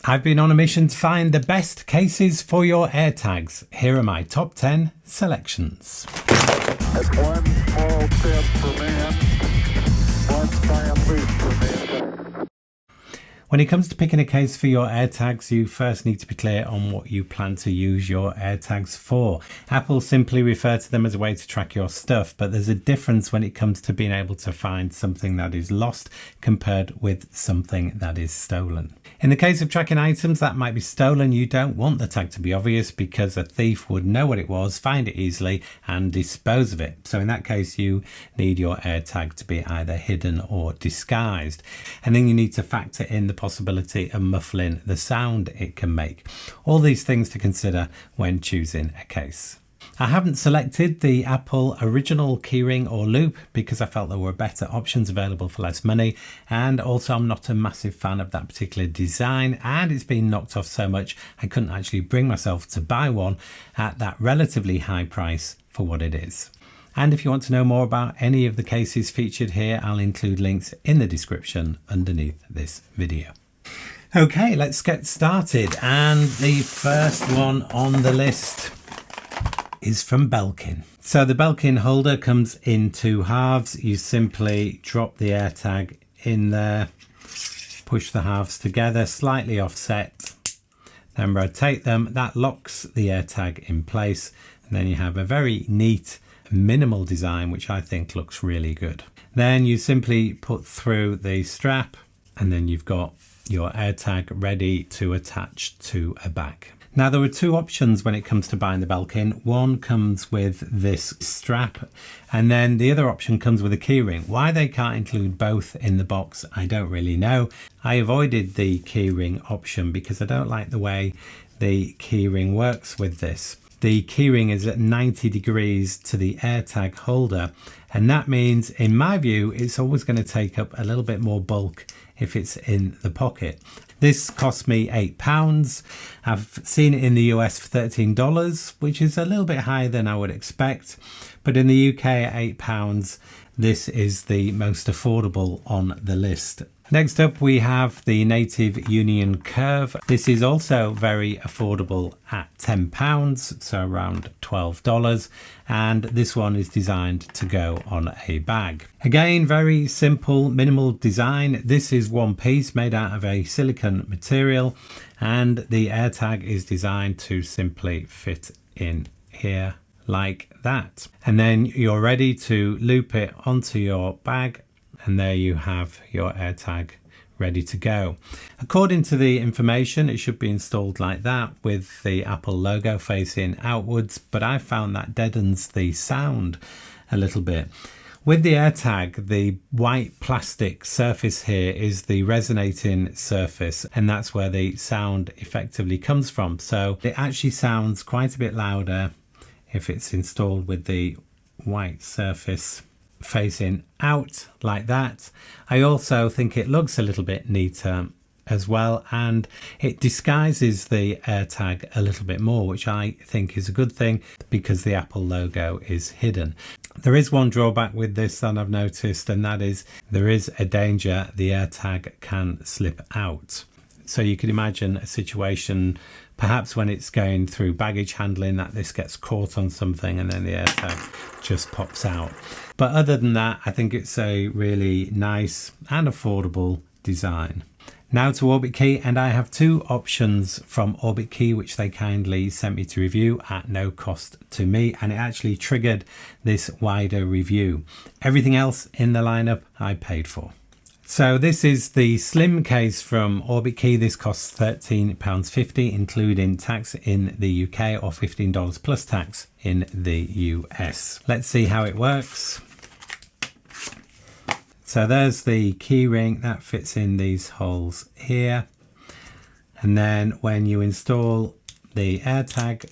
I've been on a mission to find the best cases for your AirTags. Here are my top 10 selections. It's one small step for man, one giant leap for mankind. When it comes to picking a case for your AirTags, you first need to be clear on what you plan to use your AirTags for. Apple simply refer to them as a way to track your stuff, but there's a difference when it comes to being able to find something that is lost compared with something that is stolen. In the case of tracking items that might be stolen, you don't want the tag to be obvious because a thief would know what it was, find it easily and dispose of it. So in that case, you need your AirTag to be either hidden or disguised. And then you need to factor in the possibility of muffling the sound it can make. All these things to consider when choosing a case. I haven't selected the Apple original keyring or loop because I felt there were better options available for less money, and also I'm not a massive fan of that particular design, and it's been knocked off so much I couldn't actually bring myself to buy one at that relatively high price for what it is. And if you want to know more about any of the cases featured here, I'll include links in the description underneath this video. Okay, let's get started, and the first one on the list is from Belkin. So the Belkin holder comes in two halves. You simply drop the AirTag in there, push the halves together, slightly offset, then rotate them. That locks the AirTag in place, and then you have a very neat minimal design which I think looks really good. Then you simply put through the strap, and then you've got your AirTag ready to attach to a bag. Now there are two options when it comes to buying the Belkin. One comes with this strap, and then the other option comes with a keyring. Why they can't include both in the box, I don't really know. I avoided the keyring option because I don't like the way the keyring works with this. The keyring is at 90 degrees to the AirTag holder, and that means, in my view, it's always going to take up a little bit more bulk if it's in the pocket. This cost me £8. I've seen it in the US for $13, which is a little bit higher than I would expect. But in the UK at £8, this is the most affordable on the list. Next up, we have the Native Union Curve. This is also very affordable at £10, so around $12. And this one is designed to go on a bag. Again, very simple, minimal design. This is one piece made out of a silicone material, and the AirTag is designed to simply fit in here like that. And then you're ready to loop it onto your bag, and there you have your AirTag ready to go. According to the information, it should be installed like that with the Apple logo facing outwards, but I found that deadens the sound a little bit. With the AirTag, the white plastic surface here is the resonating surface, and that's where the sound effectively comes from. So it actually sounds quite a bit louder if it's installed with the white surface facing out like that. I also think it looks a little bit neater as well, and it disguises the AirTag a little bit more, which I think is a good thing because the Apple logo is hidden. There is one drawback with this that I've noticed, and that is there is a danger the AirTag can slip out. So you could imagine a situation perhaps when it's going through baggage handling that this gets caught on something and then the AirTag just pops out. But other than that, I think it's a really nice and affordable design. Now to Orbitkey, and I have two options from Orbitkey which they kindly sent me to review at no cost to me, and it actually triggered this wider review. Everything else in the lineup I paid for. So this is the slim case from Orbitkey. This costs £13.50 including tax in the UK, or $15 plus tax in the US. Let's see how it works. So there's the keyring that fits in these holes here, and then when you install the AirTag,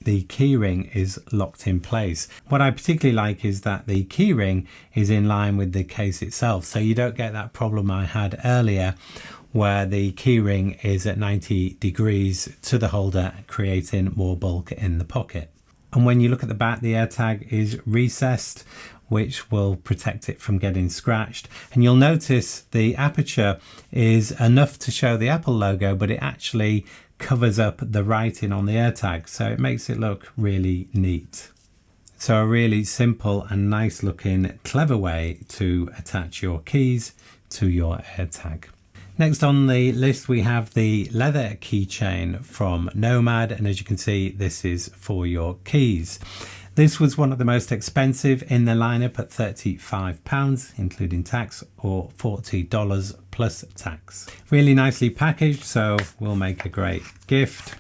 the keyring is locked in place. What I particularly like is that the keyring is in line with the case itself, so you don't get that problem I had earlier where the keyring is at 90 degrees to the holder, creating more bulk in the pocket. And when you look at the back, the AirTag is recessed which will protect it from getting scratched. And you'll notice the aperture is enough to show the Apple logo, but it actually covers up the writing on the AirTag, so it makes it look really neat. So a really simple and nice looking, clever way to attach your keys to your AirTag. Next on the list we have the leather keychain from Nomad, and as you can see, this is for your keys. This was one of the most expensive in the lineup at £35, including tax, or $40 plus tax. Really nicely packaged, so will make a great gift.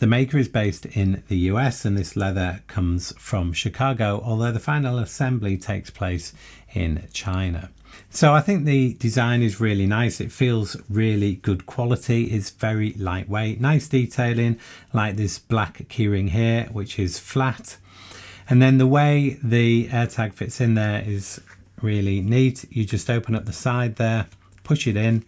The maker is based in the US, and this leather comes from Chicago, although the final assembly takes place in China. So I think the design is really nice. It feels really good quality. It's very lightweight, nice detailing, like this black keyring here, which is flat. And then the way the AirTag fits in there is really neat. You just open up the side there, push it in,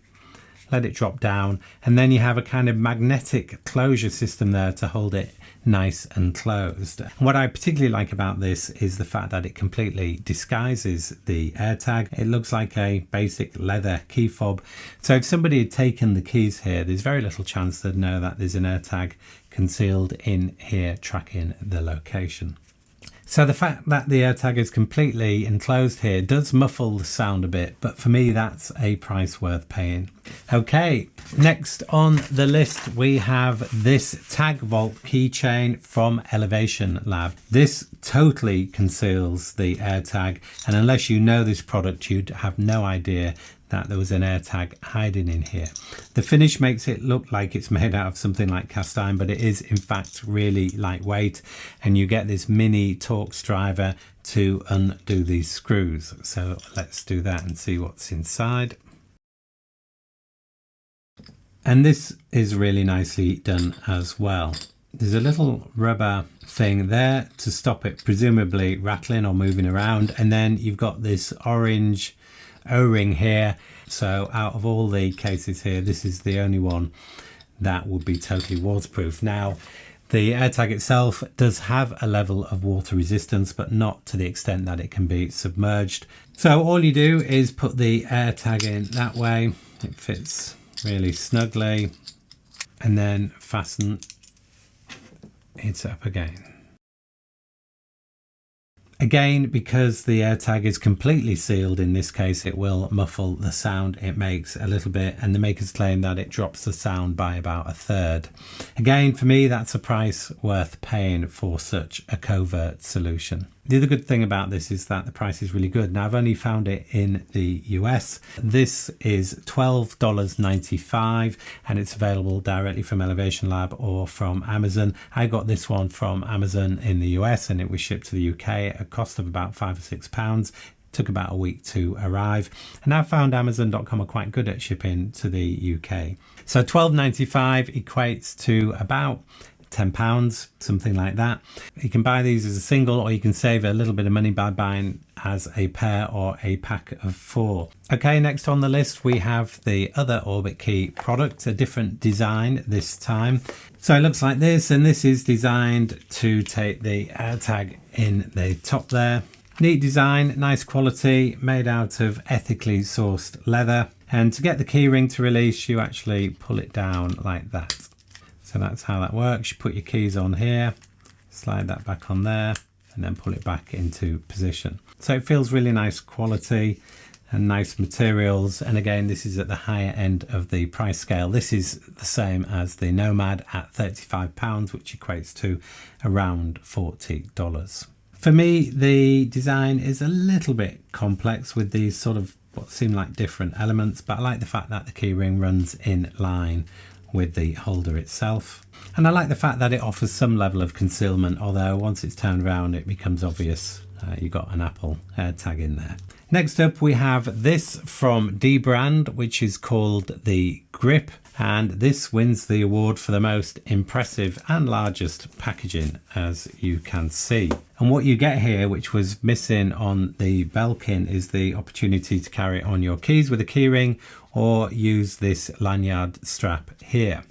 let it drop down, and then you have a kind of magnetic closure system there to hold it nice and closed. What I particularly like about this is the fact that it completely disguises the AirTag. It looks like a basic leather key fob. So if somebody had taken the keys here, there's very little chance they'd know that there's an AirTag concealed in here tracking the location. So the fact that the AirTag is completely enclosed here does muffle the sound a bit, but for me that's a price worth paying. Okay, next on the list we have this TagVault keychain from ElevationLab. This totally conceals the AirTag, and unless you know this product you'd have no idea that there was an AirTag hiding in here. The finish makes it look like it's made out of something like cast iron, but it is in fact really lightweight, and you get this mini Torx driver to undo these screws. So let's do that and see what's inside. And this is really nicely done as well. There's a little rubber thing there to stop it presumably rattling or moving around, and then you've got this orange O-ring here. So out of all the cases here, this is the only one that would be totally waterproof. Now the AirTag itself does have a level of water resistance, but not to the extent that it can be submerged. So all you do is put the AirTag in that way. It fits really snugly, and then fasten it up again. Again, because the AirTag is completely sealed in this case, it will muffle the sound it makes a little bit, and the makers claim that it drops the sound by about 1/3. Again, for me, that's a price worth paying for such a covert solution. The other good thing about this is that the price is really good. Now, I've only found it in the US. This is $12.95, and it's available directly from ElevationLab or from Amazon. I got this one from Amazon in the US, and it was shipped to the UK at a cost of about £5 or £6. Took about a week to arrive, and I found Amazon.com are quite good at shipping to the UK. So $12.95 equates to about £10, something like that. You can buy these as a single, or you can save a little bit of money by buying as a pair or a pack of 4. Okay, next on the list we have the other Orbitkey product, a different design this time. So it looks like this, and this is designed to take the AirTag in the top there. Neat design, nice quality, made out of ethically sourced leather, and to get the keyring to release you actually pull it down like that. So that's how that works. You put your keys on here, slide that back on there, and then pull it back into position. So it feels really nice quality and nice materials. And again, this is at the higher end of the price scale. This is the same as the Nomad at £35, which equates to around $40. For me, the design is a little bit complex with these sort of what seem like different elements, but I like the fact that the keyring runs in line with the holder itself, and I like the fact that it offers some level of concealment, although once it's turned around it becomes obvious you've got an Apple AirTag in there. Next up we have this from DBrand, which is called the Grip, and this wins the award for the most impressive and largest packaging, as you can see. And what you get here, which was missing on the Belkin, is the opportunity to carry on your keys with a keyring or use this lanyard strap here.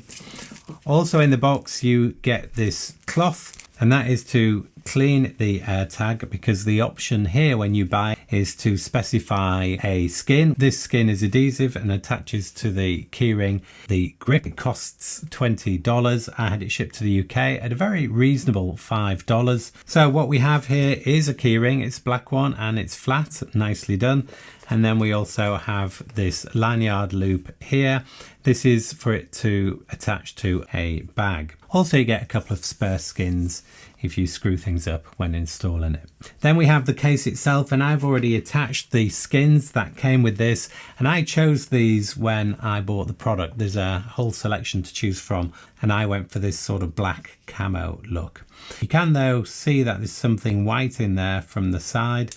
Also in the box you get this cloth, and that is to clean the AirTag, because the option here when you buy is to specify a skin. This skin is adhesive and attaches to the keyring. The grip, it costs $20. I had it shipped to the UK at a very reasonable $5. So what we have here is a keyring. It's a black one and it's flat, nicely done. And then we also have this lanyard loop here. This is for it to attach to a bag. Also, you get a couple of spare skins if you screw things up when installing it. Then we have the case itself, and I've already attached the skins that came with this, and I chose these when I bought the product. There's a whole selection to choose from, and I went for this sort of black camo look. You can though see that there's something white in there from the side,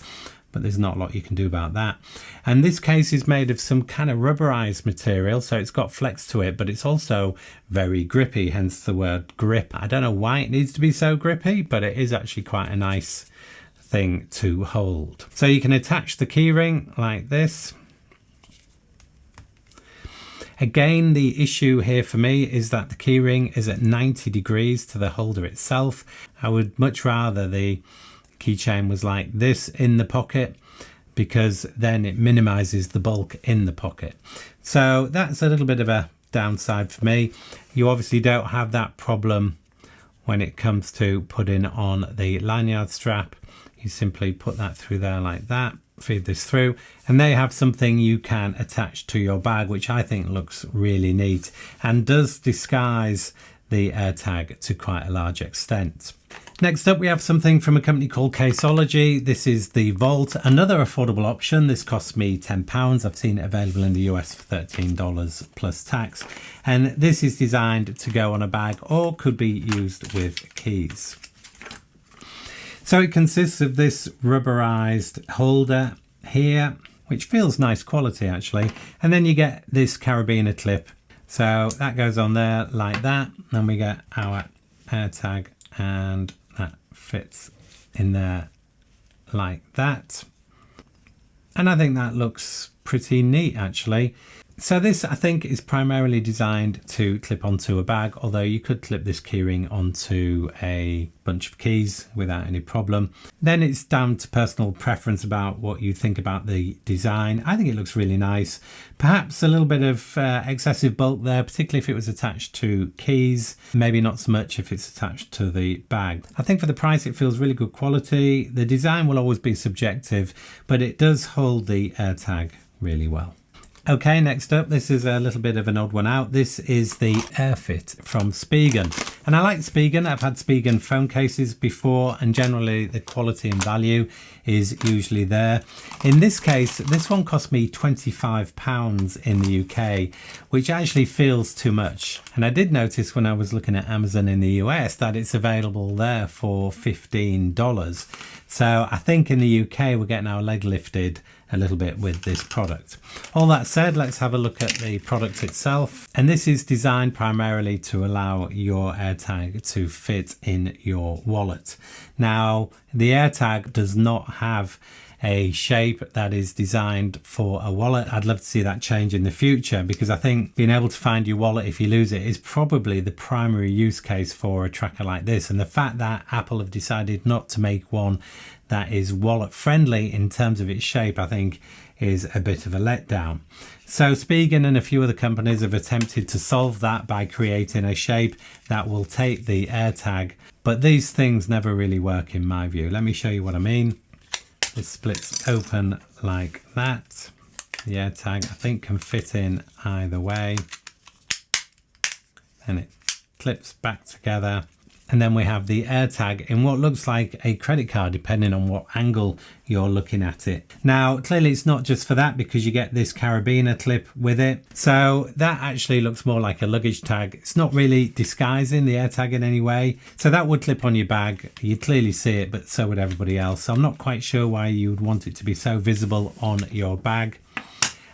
but there's not a lot you can do about that. And this case is made of some kind of rubberized material, so it's got flex to it, but it's also very grippy, hence the word grip. I don't know why it needs to be so grippy, but it is actually quite a nice thing to hold. So you can attach the keyring like this. Again, the issue here for me is that the keyring is at 90 degrees to the holder itself. I would much rather the keychain was like this in the pocket, because then it minimizes the bulk in the pocket. So that's a little bit of a downside for me. You obviously don't have that problem when it comes to putting on the lanyard strap. You simply put that through there like that, feed this through, and they have something you can attach to your bag, which I think looks really neat and does disguise the AirTag to quite a large extent. Next up, we have something from a company called Caseology. This is the Vault, another affordable option. This cost me £10. I've seen it available in the US for $13 plus tax. And this is designed to go on a bag or could be used with keys. So it consists of this rubberized holder here, which feels nice quality actually. And then you get this carabiner clip. So that goes on there like that. And we get our AirTag, and that fits in there like that. And I think that looks pretty neat actually. So this, I think, is primarily designed to clip onto a bag, although you could clip this keyring onto a bunch of keys without any problem. Then it's down to personal preference about what you think about the design. I think it looks really nice. Perhaps a little bit of excessive bulk there, particularly if it was attached to keys. Maybe not so much if it's attached to the bag. I think for the price it feels really good quality. The design will always be subjective, but it does hold the AirTag really well. Okay, next up, this is a little bit of an odd one out. This is the Air Fit from Spigen. And I like Spigen. I've had Spigen phone cases before, and generally the quality and value is usually there. In this case, this one cost me £25 in the UK, which actually feels too much. And I did notice when I was looking at Amazon in the US that it's available there for $15. So I think in the UK we're getting our leg lifted a little bit with this product. All that said, let's have a look at the product itself. And this is designed primarily to allow your AirTag to fit in your wallet. Now, the AirTag does not have a shape that is designed for a wallet. I'd love to see that change in the future, because I think being able to find your wallet if you lose it is probably the primary use case for a tracker like this. And the fact that Apple have decided not to make one that is wallet friendly in terms of its shape, I think is a bit of a letdown. So Spigen and a few other companies have attempted to solve that by creating a shape that will take the AirTag, but these things never really work in my view. Let me show you what I mean. This splits open like that. The AirTag, I think, can fit in either way. And it clips back together. And then we have the AirTag in what looks like a credit card, depending on what angle you're looking at it. Now, clearly it's not just for that, because you get this carabiner clip with it. So that actually looks more like a luggage tag. It's not really disguising the AirTag in any way. So that would clip on your bag. You'd clearly see it, but so would everybody else. So I'm not quite sure why you would want it to be so visible on your bag.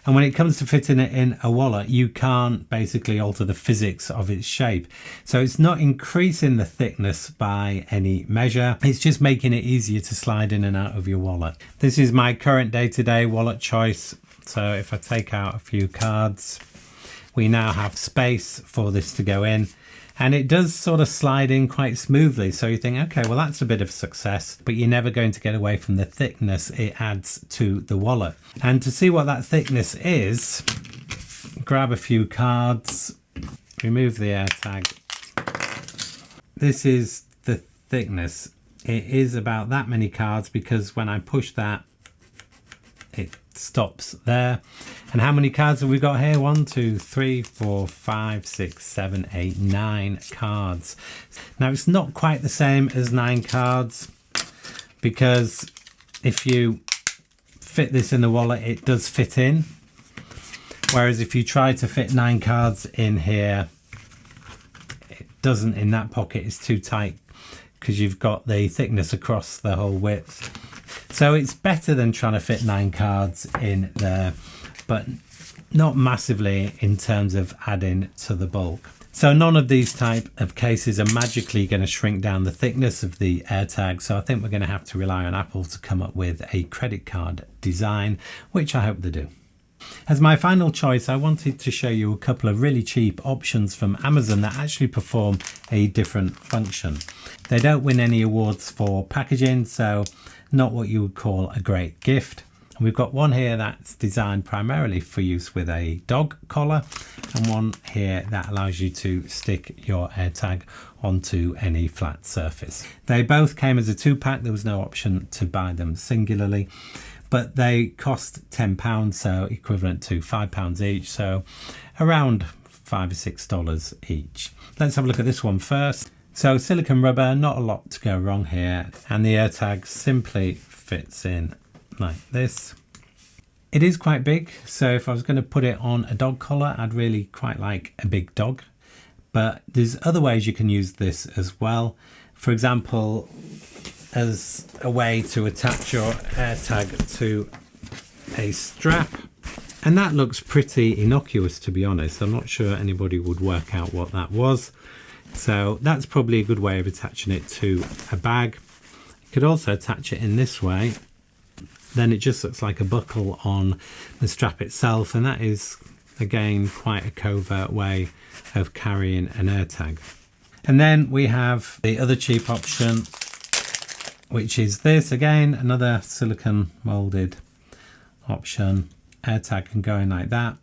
And when it comes to fitting it in a wallet, you can't basically alter the physics of its shape. So it's not increasing the thickness by any measure. It's just making it easier to slide in and out of your wallet. This is my current day-to-day wallet choice. So if I take out a few cards, we now have space for this to go in. And it does sort of slide in quite smoothly. So you think, okay, well, that's a bit of success, but you're never going to get away from the thickness it adds to the wallet. And to see what that thickness is, grab a few cards, remove the AirTag. This is the thickness. It is about that many cards, because when I push that, it stops there. And how many cards have we got here? 1, 2, 3, 4, 5, 6, 7, 8, 9 cards. Now it's not quite the same as 9 cards, because if you fit this in the wallet, it does fit in. Whereas if you try to fit 9 cards in here, it doesn't in that pocket. It's too tight because you've got the thickness across the whole width. So it's better than trying to fit 9 cards in there, but not massively in terms of adding to the bulk. So none of these type of cases are magically going to shrink down the thickness of the AirTag. So I think we're going to have to rely on Apple to come up with a credit card design, which I hope they do. As my final choice, I wanted to show you a couple of really cheap options from Amazon that actually perform a different function. They don't win any awards for packaging, so not what you would call a great gift. And we've got one here that's designed primarily for use with a dog collar, and one here that allows you to stick your AirTag onto any flat surface. They both came as a 2-pack. There was no option to buy them singularly, but they cost £10, so equivalent to £5 each, so around $5 or $6 each. Let's have a look at this one first. So silicone rubber, not a lot to go wrong here, and the AirTag simply fits in like this. It is quite big, so if I was going to put it on a dog collar, I'd really quite like a big dog. But there's other ways you can use this as well. For example, as a way to attach your AirTag to a strap. And that looks pretty innocuous, to be honest. I'm not sure anybody would work out what that was. So that's probably a good way of attaching it to a bag. You could also attach it in this way. Then it just looks like a buckle on the strap itself. And that is, again, quite a covert way of carrying an AirTag. And then we have the other cheap option, which is this. Again, another silicone molded option. AirTag can go in like that.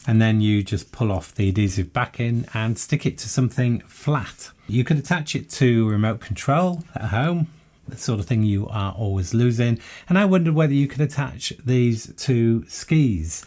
And then you just pull off the adhesive backing and stick it to something flat. You could attach it to remote control at home, the sort of thing you are always losing. And I wondered whether you could attach these to skis.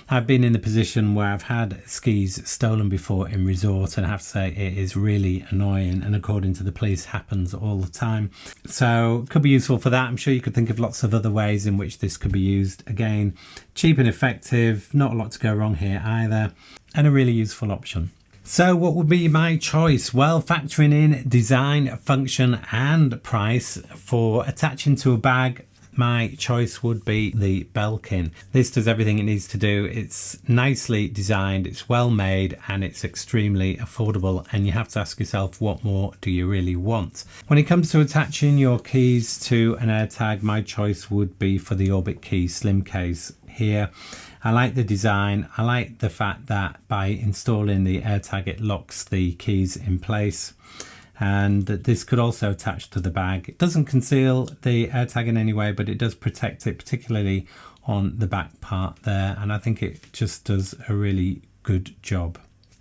I've been in the position where I've had skis stolen before in resort, and I have to say it is really annoying, and according to the police happens all the time. So it could be useful for that. I'm sure you could think of lots of other ways in which this could be used. Again, cheap and effective, not a lot to go wrong here either, and a really useful option. So what would be my choice? Well, factoring in design, function and price for attaching to a bag, my choice would be the Belkin. This does everything it needs to do. It's nicely designed, it's well made, and it's extremely affordable. And you have to ask yourself, what more do you really want? When it comes to attaching your keys to an AirTag, my choice would be for the Orbitkey Slim Case here. I like the design. I like the fact that by installing the AirTag, it locks the keys in place. And this could also attach to the bag. It doesn't conceal the AirTag in any way, but it does protect it, particularly on the back part there. And I think it just does a really good job.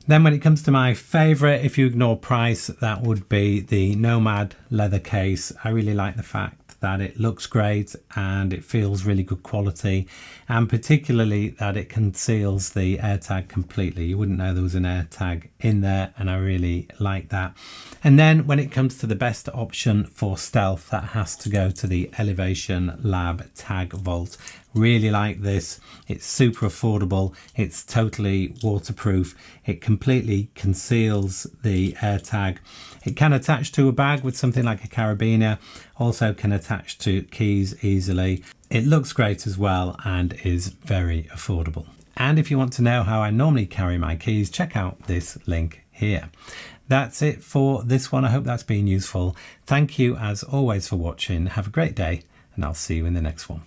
Then when it comes to my favorite, if you ignore price, that would be the Nomad leather case. I really like the fact that it looks great and it feels really good quality, and particularly that it conceals the AirTag completely. You wouldn't know there was an AirTag in there, and I really like that. And then when it comes to the best option for stealth, that has to go to the ElevationLab TagVault. Really like this. It's super affordable. It's totally waterproof. It completely conceals the AirTag. It can attach to a bag with something like a carabiner. Also can attach to keys easily. It looks great as well and is very affordable. And if you want to know how I normally carry my keys, check out this link here. That's it for this one. I hope that's been useful. Thank you as always for watching. Have a great day, and I'll see you in the next one.